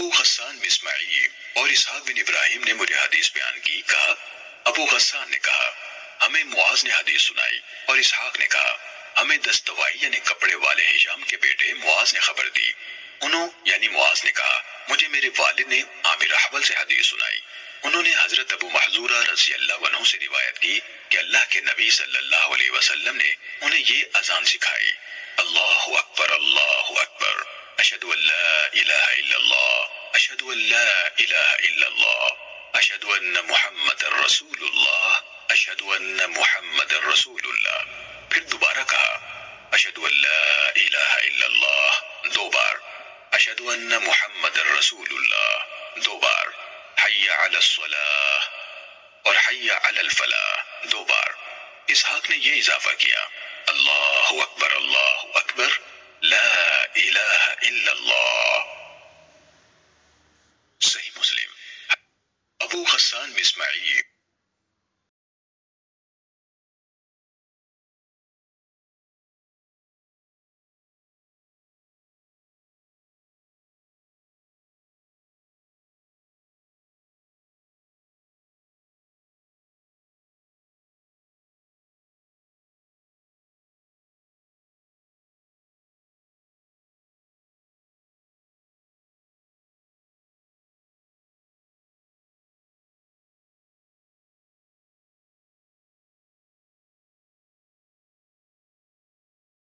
ابو غسان مصمعی اور اسحاق بن ابراہیم نے مجھے حدیث بیان کی، کہا ابو غسان نے کہا ہمیں معاذ نے حدیث سنائی، اور اسحاق نے کہا ہمیں دستوائی یعنی کپڑے والے ہشام کے بیٹے معاذ نے خبر دی۔ انہوں یعنی معاذ نے کہا مجھے میرے والد نے عامر احول سے حدیث سنائی، انہوں نے حضرت ابو محذورہ رضی اللہ عنہ سے روایت کی کہ اللہ کے نبی صلی اللہ علیہ وسلم نے انہیں یہ اذان سکھائی، اللہ اکبر اشہد ان لا الہ الا اللہ اشہد ان لا الہ الا اللہ اشہد ان محمد رسول اللہ اشہد ان محمد رسول اللہ۔ پھر دوبارہ کہا اشہد ان لا الہ الا اللہ 2 بار، اشہد ان محمد رسول اللہ 2 بار، حی علی الصلاۃ اور حی علی الفلاح 2 بار۔ اسحاق نے یہ اضافہ کیا اللہ